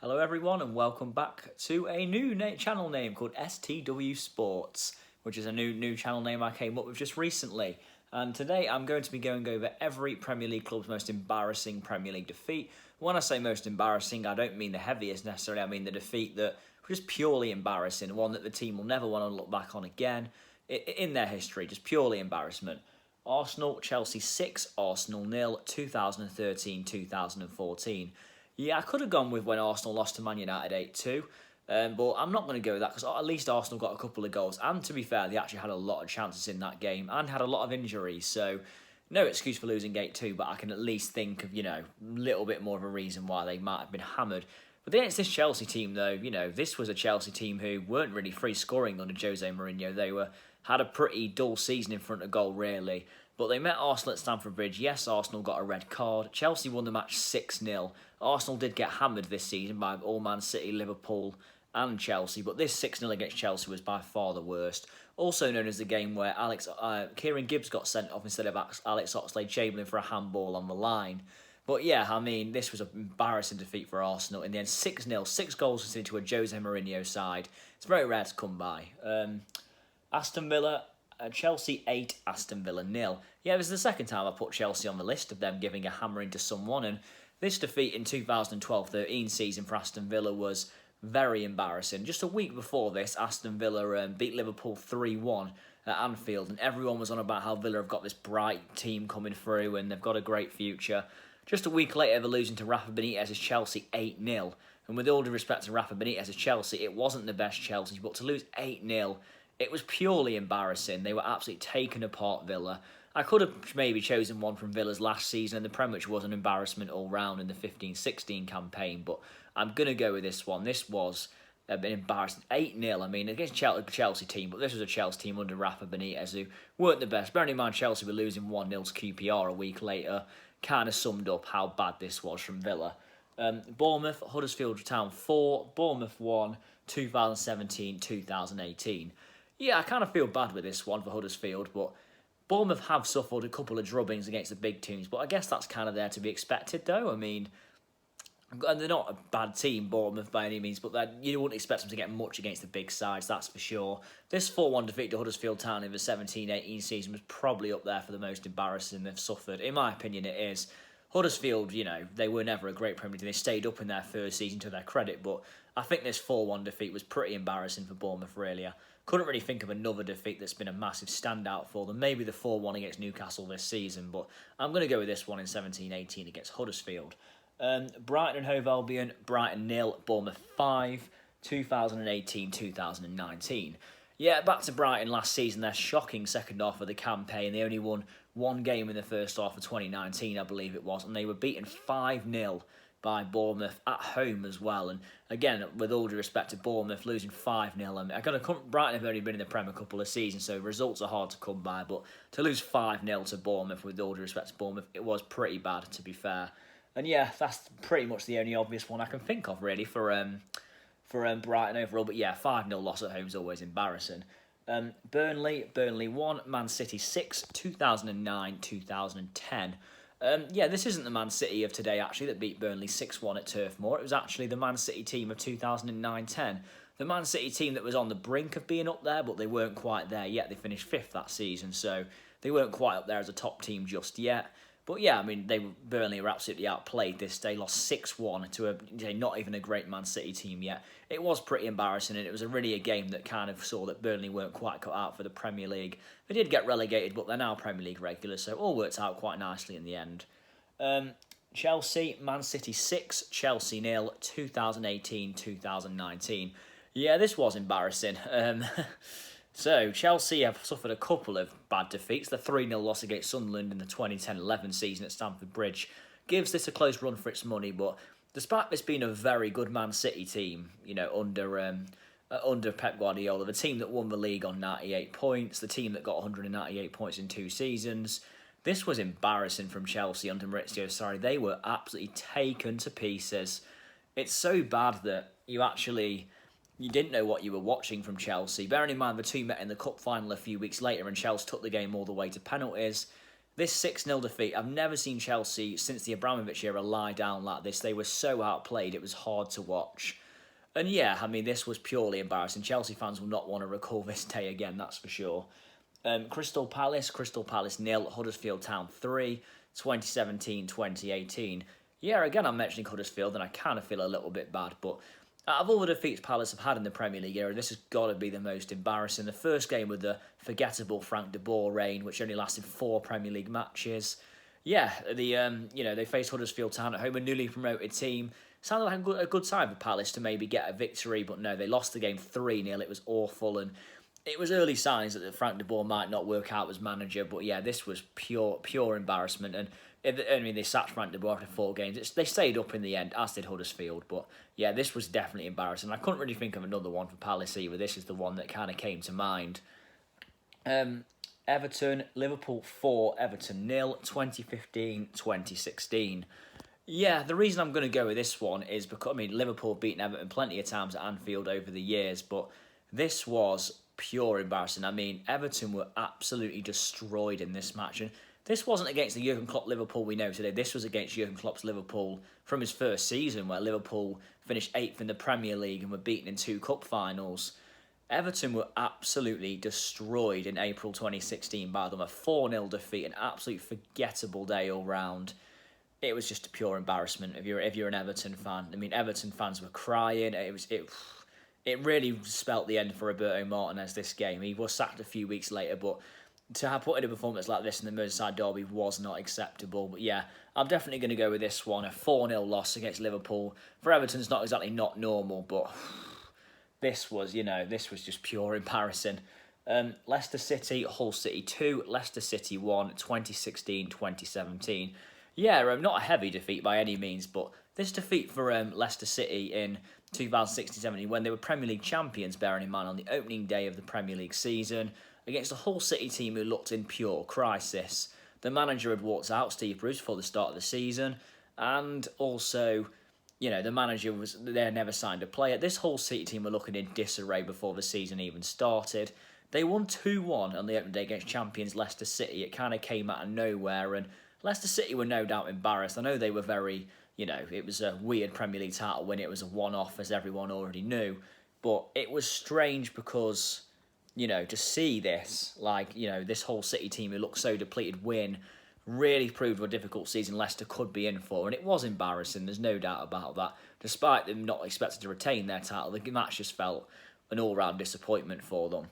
Hello everyone and welcome back to a new channel name called STW Sports, which is a new channel name I came up with just recently. And today I'm going to be going over every Premier League club's most embarrassing Premier League defeat. When I say most embarrassing, I don't mean the heaviest necessarily, I mean the defeat that was just purely embarrassing, one that the team will never want to look back on again in their history, just purely embarrassment. Arsenal, Chelsea 6, Arsenal 0, 2013-2014. Yeah, I could have gone with when Arsenal lost to Man United 8-2, but I'm not going to go with that because at least Arsenal got a couple of goals. And to be fair, they actually had a lot of chances in that game and had a lot of injuries. So no excuse for losing 8-2, but I can at least think of, a little bit more of a reason why they might have been hammered. But against this Chelsea team, though, this was a Chelsea team who weren't really free scoring under Jose Mourinho. They had a pretty dull season in front of goal, really. But they met Arsenal at Stamford Bridge. Yes, Arsenal got a red card. Chelsea won the match 6-0. Arsenal did get hammered this season by all Man City, Liverpool and Chelsea, but this 6-0 against Chelsea was by far the worst. Also known as the game where Kieran Gibbs got sent off instead of Alex Oxlade-Chamberlain for a handball on the line. But yeah, this was an embarrassing defeat for Arsenal. In the end, 6-0, 6 goals into a Jose Mourinho side. It's very rare to come by. Aston Villa, Chelsea 8, Aston Villa 0. Yeah, this is the second time I put Chelsea on the list of them giving a hammering to someone, and this defeat in 2012-13 season for Aston Villa was very embarrassing. Just a week before this, Aston Villa beat Liverpool 3-1 at Anfield, and everyone was on about how Villa have got this bright team coming through and they've got a great future. Just a week later, they're losing to Rafa Benitez's Chelsea 8-0. And with all due respect to Rafa Benitez's Chelsea, it wasn't the best Chelsea, but to lose 8-0, it was purely embarrassing. They were absolutely taken apart, Villa. I could have maybe chosen one from Villa's last season, and the Premier League was an embarrassment all round in the 15-16 campaign, but I'm going to go with this one. This was an embarrassing 8-0, against Chelsea team, but this was a Chelsea team under Rafa Benitez who weren't the best. Bearing in mind Chelsea were losing 1-0 to QPR a week later, kind of summed up how bad this was from Villa. Bournemouth, Huddersfield Town 4, Bournemouth 1, 2017-2018. Yeah, I kind of feel bad with this one for Huddersfield, but Bournemouth have suffered a couple of drubbings against the big teams, but I guess that's kind of there to be expected, though. And they're not a bad team, Bournemouth, by any means, but you wouldn't expect them to get much against the big sides, that's for sure. This 4-1 defeat to Huddersfield Town in the 17-18 season was probably up there for the most embarrassing they've suffered. In my opinion, it is. Huddersfield, they were never a great Premier League team. They stayed up in their first season to their credit, but I think this 4-1 defeat was pretty embarrassing for Bournemouth, really. Couldn't really think of another defeat that's been a massive standout for them. Maybe the 4-1 against Newcastle this season, but I'm going to go with this one in 17-18 against Huddersfield. Brighton and Hove Albion, Brighton 0, Bournemouth 5, 2018-2019. Yeah, back to Brighton last season, their shocking second half of the campaign. They only won one game in the first half of 2019, I believe it was, and they were beaten 5-0 by Bournemouth at home as well. And again, with all due respect to Bournemouth, losing 5-0. Brighton have only been in the Prem a couple of seasons, so results are hard to come by. But to lose 5-0 to Bournemouth, with all due respect to Bournemouth, it was pretty bad, to be fair. And yeah, that's pretty much the only obvious one I can think of, really, for Brighton overall. But yeah, 5-0 loss at home is always embarrassing. Burnley 1, Man City 6, 2009-2010. This isn't the Man City of today, actually, that beat Burnley 6-1 at Turf Moor. It was actually the Man City team of 2009-10. The Man City team that was on the brink of being up there, but they weren't quite there yet. They finished 5th that season, so they weren't quite up there as a top team just yet. But yeah, Burnley were absolutely outplayed this day, lost 6-1 to not even a great Man City team yet. It was pretty embarrassing, and it was really a game that kind of saw that Burnley weren't quite cut out for the Premier League. They did get relegated, but they're now Premier League regulars, so it all worked out quite nicely in the end. Chelsea, Man City 6, Chelsea 0, 2018-2019. Yeah, this was embarrassing. So, Chelsea have suffered a couple of bad defeats. The 3-0 loss against Sunderland in the 2010-11 season at Stamford Bridge gives this a close run for its money, but despite this being a very good Man City team, under Pep Guardiola, the team that won the league on 98 points, the team that got 198 points in 2 seasons, this was embarrassing from Chelsea under Maurizio Sarri. They were absolutely taken to pieces. It's so bad that you didn't know what you were watching from Chelsea. Bearing in mind the two met in the cup final a few weeks later and Chelsea took the game all the way to penalties. This 6-0 defeat, I've never seen Chelsea since the Abramovich era lie down like this. They were so outplayed, it was hard to watch. And yeah, I mean, this was purely embarrassing. Chelsea fans will not want to recall this day again, that's for sure. Crystal Palace 0, Huddersfield Town 3, 2017-2018. Yeah, again, I'm mentioning Huddersfield, and I kind of feel a little bit bad, but out of all the defeats Palace have had in the Premier League era, this has got to be the most embarrassing. The first game with the forgettable Frank de Boer reign, which only lasted 4 Premier League matches. Yeah, they faced Huddersfield Town at home, a newly promoted team. Sounded like a good time for Palace to maybe get a victory, but no, they lost the game 3-0. It was awful, and it was early signs that Frank de Boer might not work out as manager. But yeah, this was pure embarrassment, and they sacked Frank de Boer after 4 games. They stayed up in the end, as did Huddersfield. But yeah, this was definitely embarrassing. I couldn't really think of another one for Palace either. This is the one that kind of came to mind. Everton, Liverpool 4, Everton 0, 2015-2016. Yeah, the reason I'm going to go with this one is because, Liverpool have beaten Everton plenty of times at Anfield over the years, but this was pure embarrassing. Everton were absolutely destroyed in this match, and this wasn't against the Jurgen Klopp Liverpool we know today. This was against Jurgen Klopp's Liverpool from his first season, where Liverpool finished 8th in the Premier League and were beaten in 2 cup finals. Everton were absolutely destroyed in April 2016 by them. A 4-0 defeat, an absolute forgettable day all round. It was just a pure embarrassment if you're an Everton fan. Everton fans were crying. It really spelt the end for Roberto Martinez this game. He was sacked a few weeks later, but to have put in a performance like this in the Merseyside derby was not acceptable. But yeah, I'm definitely going to go with this one. A 4-0 loss against Liverpool. For Everton's not exactly not normal, but this was just pure embarrassing. Leicester City, Hull City 2, Leicester City 1, 2016-2017. Yeah, not a heavy defeat by any means, but this defeat for Leicester City in 2016-17, when they were Premier League champions, bearing in mind on the opening day of the Premier League season, against a Hull City team who looked in pure crisis. The manager had walked out, Steve Bruce, before the start of the season, and also, the manager they never signed a player. This Hull City team were looking in disarray before the season even started. They won 2-1 on the opening day against champions Leicester City. It kind of came out of nowhere, and Leicester City were no doubt embarrassed. I know they were very, it was a weird Premier League title win. It was a one-off, as everyone already knew. But it was strange because, to see this, this Hull City team who looked so depleted win, really proved what a difficult season Leicester could be in for. And it was embarrassing, there's no doubt about that. Despite them not expected to retain their title, the match just felt an all-round disappointment for them.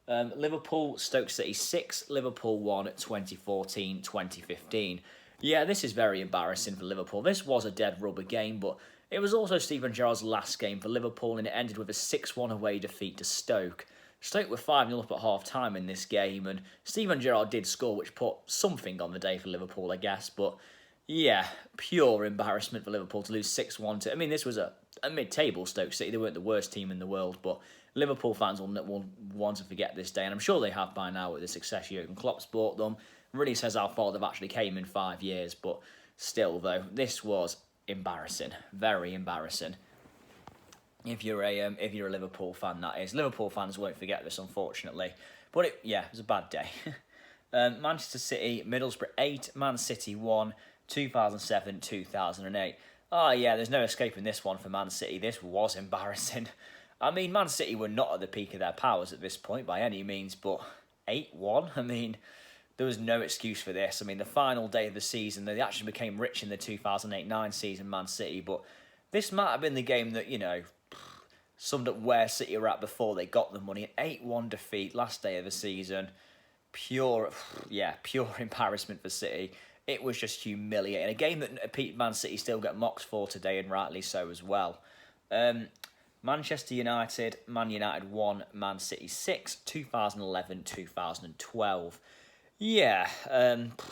Liverpool, Stoke City 6, Liverpool 1, 2014-2015. Yeah, this is very embarrassing for Liverpool. This was a dead rubber game, but it was also Steven Gerrard's last game for Liverpool, and it ended with a 6-1 away defeat to Stoke. Stoke were 5-0 up at half-time in this game, and Steven Gerrard did score, which put something on the day for Liverpool, I guess. But yeah, pure embarrassment for Liverpool to lose 6-1 to... this was a mid-table Stoke City. They weren't the worst team in the world, but Liverpool fans will want to forget this day, and I'm sure they have by now with the success Jurgen Klopp's brought them. It really says how far they've actually came in 5 years, but still, though, this was embarrassing, very embarrassing. If you're a Liverpool fan, that is. Liverpool fans won't forget this, unfortunately. But it was a bad day. Manchester City, Middlesbrough 8, Man City 1, 2007-2008. Oh yeah, there's no escaping this one for Man City. This was embarrassing. Man City were not at the peak of their powers at this point by any means, but 8-1, there was no excuse for this. The final day of the season, they actually became rich in the 2008-9 season, Man City, but this might have been the game that, summed up where City were at before they got the money. An 8-1 defeat, last day of the season. Pure embarrassment for City. It was just humiliating. A game that Man City still get mocked for today, and rightly so as well. Manchester United, Man United 1, Man City 6, 2011-2012. Yeah,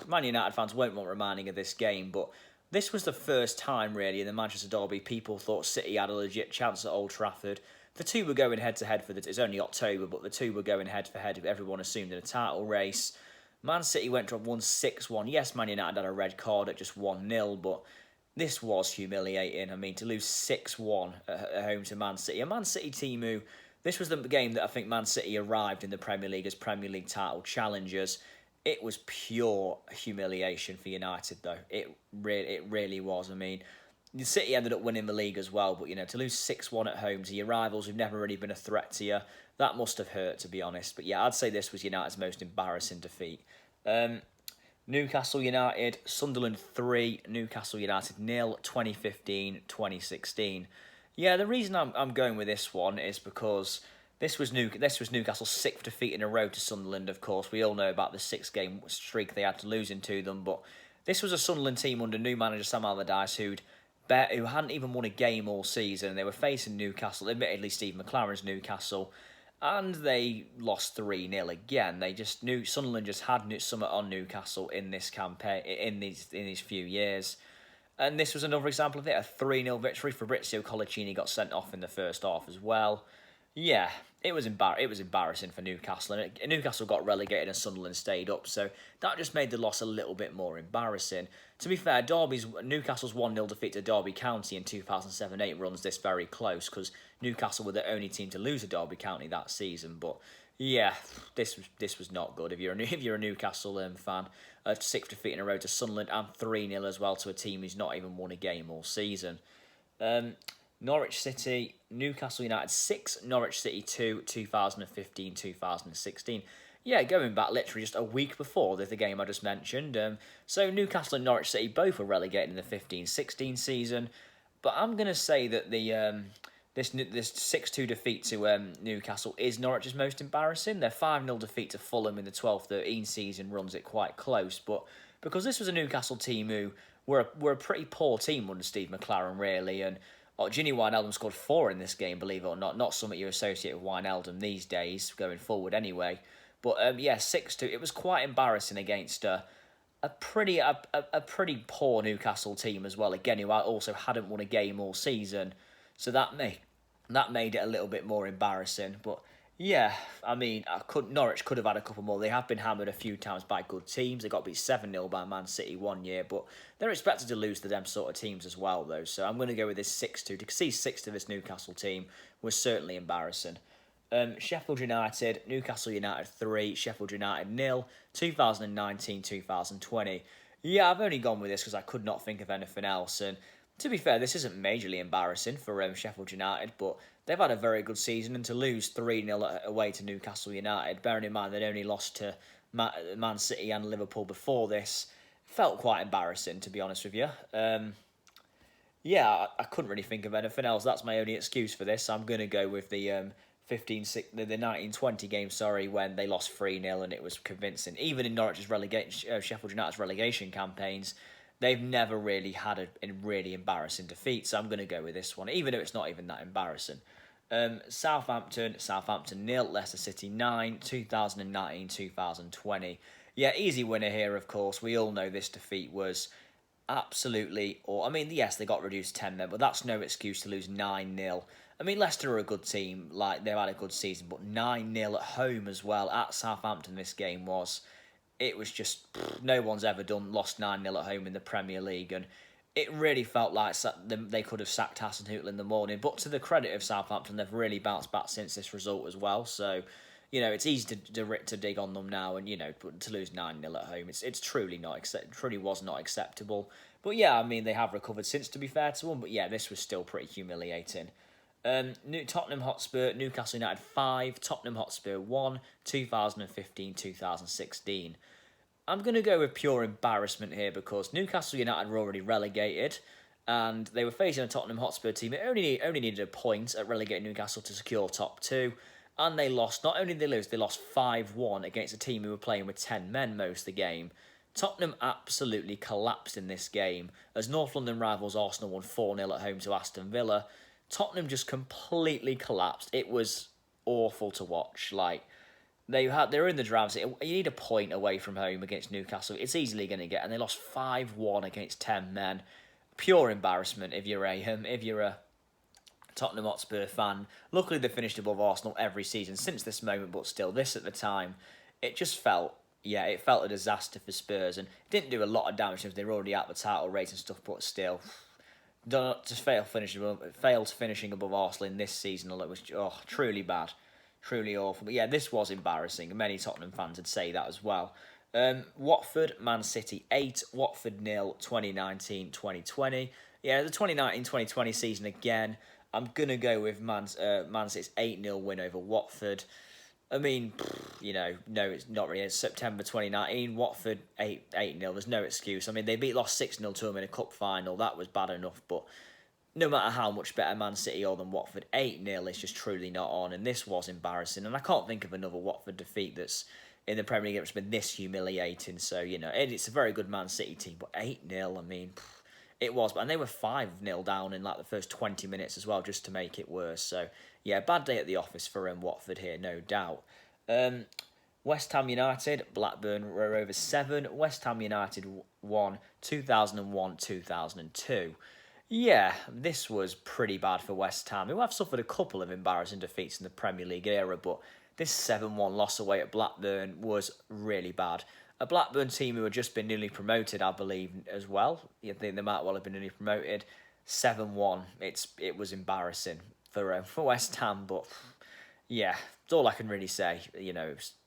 Man United fans won't want reminding of this game, but this was the first time, really, in the Manchester derby people thought City had a legit chance at Old Trafford. The two were going head-to-head for it's only October, but the two were going head-for-head, everyone assumed, in a title race. Man City went to 1-6-1. Yes, Man United had a red card at just 1-0, but this was humiliating. To lose 6-1 at home to Man City. A Man City team who... This was the game that I think Man City arrived in the Premier League as Premier League title challengers. It was pure humiliation for United, though. It really was. I mean, the City ended up winning the league as well, but to lose 6-1 at home to your rivals who've never really been a threat to you, that must have hurt, to be honest. But yeah, I'd say this was United's most embarrassing defeat. Newcastle United, Sunderland 3, Newcastle United 0, 2015-2016. Yeah, the reason I'm going with this one is because this was Newcastle's sixth defeat in a row to Sunderland. Of course, we all know about the 6-game streak they had to lose into them, but this was a Sunderland team under new manager Sam Allardyce who hadn't even won a game all season. They were facing Newcastle, admittedly Steve McLaren's Newcastle, and they lost 3-0 again. Sunderland just had something on Newcastle in this campaign in these few years. And this was another example of it, a 3-0 victory. Fabrizio Colaccini got sent off in the first half as well. Yeah, it was embarrassing for Newcastle, and Newcastle got relegated and Sunderland stayed up, so that just made the loss a little bit more embarrassing. To be fair, Newcastle's 1-0 defeat to Derby County in 2007-8 runs this very close, because Newcastle were the only team to lose to Derby County that season. But yeah, this was not good. If you're a Newcastle fan, a sixth defeat in a row to Sunderland and 3-0 as well to a team who's not even won a game all season. Norwich City, Newcastle United 6, Norwich City 2, 2015-2016. Yeah, going back literally just a week before the game I just mentioned. So Newcastle and Norwich City both were relegated in the 15-16 season. But I'm going to say that this 6-2 defeat to Newcastle is Norwich's most embarrassing. Their 5-0 defeat to Fulham in the 12-13 season runs it quite close. But because this was a Newcastle team who were a pretty poor team under Steve McLaren, really, and Gini Wijnaldum scored 4 in this game, believe it or not. Not something you associate with Wijnaldum these days, going forward anyway. But 6-2. It was quite embarrassing against a pretty poor Newcastle team as well. Again, who also hadn't won a game all season, so that made it a little bit more embarrassing. But yeah, I mean, Norwich could have had a couple more. They have been hammered a few times by good teams. They got beat 7-0 by Man City one year, but they're expected to lose to them sort of teams as well, though. So I'm going to go with this 6-2. To see 6 to this Newcastle team was certainly embarrassing. Sheffield United, Newcastle United 3, Sheffield United 0, 2019-2020. Yeah, I've only gone with this because I could not think of anything else. And to be fair, this isn't majorly embarrassing for Sheffield United, but they've had a very good season, and to lose 3-0 away to Newcastle United, bearing in mind they'd only lost to Man City and Liverpool before this, felt quite embarrassing, to be honest with you. Yeah, I couldn't really think of anything else. That's my only excuse for this. I'm going to go with the 1920 game, when they lost 3-0 and it was convincing. Even in Sheffield United's relegation campaigns, they've never really had a really embarrassing defeat, so I'm going to go with this one, even though it's not even that embarrassing. Southampton 0, Leicester City 9, 2019-2020. Yeah, easy winner here, of course. We all know this defeat was absolutely... yes, they got reduced 10 men, but that's no excuse to lose 9-0. I mean, Leicester are a good team. They've had a good season, but 9-0 at home as well. At Southampton, this game was... It was just... no one's ever lost 9-0 at home in the Premier League, and it really felt like they could have sacked Hasenhüttl in the morning. But to the credit of Southampton, they've really bounced back since this result as well. So, it's easy to dig on them now, and to lose 9-0 at home, it's truly was not acceptable. But yeah, I mean, they have recovered since, to be fair to them. But yeah, this was still pretty humiliating. Tottenham Hotspur, Newcastle United 5, Tottenham Hotspur 1, 2015-2016. I'm going to go with pure embarrassment here because Newcastle United were already relegated and they were facing a Tottenham Hotspur team that only needed a point at relegating Newcastle to secure top 2, and they lost. Not only did they lose, they lost 5-1 against a team who were playing with 10 men most of the game. Tottenham absolutely collapsed in this game as North London rivals Arsenal won 4-0 at home to Aston Villa. Tottenham just completely collapsed. It was awful to watch. They're in the drafts. You need a point away from home against Newcastle. It's easily going to get, and they lost 5-1 against 10 men. Pure embarrassment if you're a Tottenham Hotspur fan. Luckily, they finished above Arsenal every season since this moment, but still, this at the time, it just felt a disaster for Spurs, and it didn't do a lot of damage because they were already out the title race and stuff, but still. Just failed finishing above Arsenal in this season. It was truly bad, truly awful. But yeah, this was embarrassing. Many Tottenham fans would say that as well. Watford, Man City 8, Watford 0, 2019-2020. Yeah, the 2019-2020 season again. I'm going to go with Man City's 8-0 win over Watford. I mean, no, it's not really. It's September 2019, Watford 8-0. There's no excuse. I mean, they lost 6-0 to them in a cup final. That was bad enough, but no matter how much better Man City are than Watford, 8-0 is just truly not on, and this was embarrassing. And I can't think of another Watford defeat that's in the Premier League that's been this humiliating. So, it's a very good Man City team, but 8-0, I mean, it was. And they were 5-0 down in like the first 20 minutes as well, just to make it worse. So, yeah, bad day at the office for Watford here, no doubt. West Ham United, Blackburn were over 7. West Ham United won 2001-2002. Yeah, this was pretty bad for West Ham, who have suffered a couple of embarrassing defeats in the Premier League era, but this 7-1 loss away at Blackburn was really bad. A Blackburn team who had just been newly promoted, I believe, as well. You think they might well have been newly promoted. 7-1, it was embarrassing for West Ham, but yeah, that's all I can really say.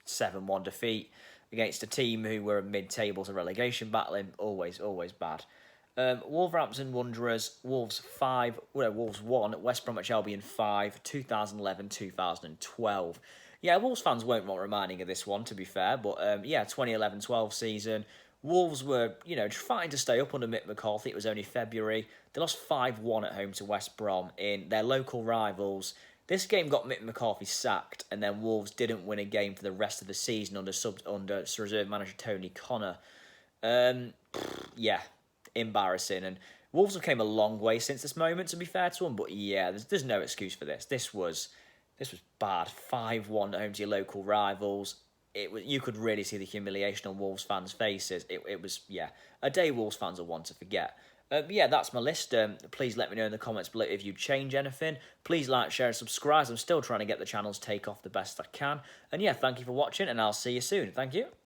7-1 defeat against a team who were mid-table to relegation battling, always bad. Wolverhampton Wanderers, Wolves 1, West Bromwich Albion 5, 2011-2012. Yeah, Wolves fans won't want reminding of this one, to be fair, but 2011-12 season, Wolves were, trying to stay up under Mick McCarthy. It was only February. They lost 5-1 at home to West Brom in their local rivals. This game got Mick McCarthy sacked, and then Wolves didn't win a game for the rest of the season under reserve manager Tony Connor. Embarrassing, and Wolves have came a long way since this moment, to be fair to them, but yeah, there's no excuse for this. This was bad. 5-1 at home to your local rivals. You could really see the humiliation on Wolves fans' faces. It was a day Wolves fans will want to forget. That's my list. Please let me know in the comments below if you change anything. Please like, share, and subscribe. I'm still trying to get the channel's take off the best I can. And thank you for watching, and I'll see you soon. Thank you.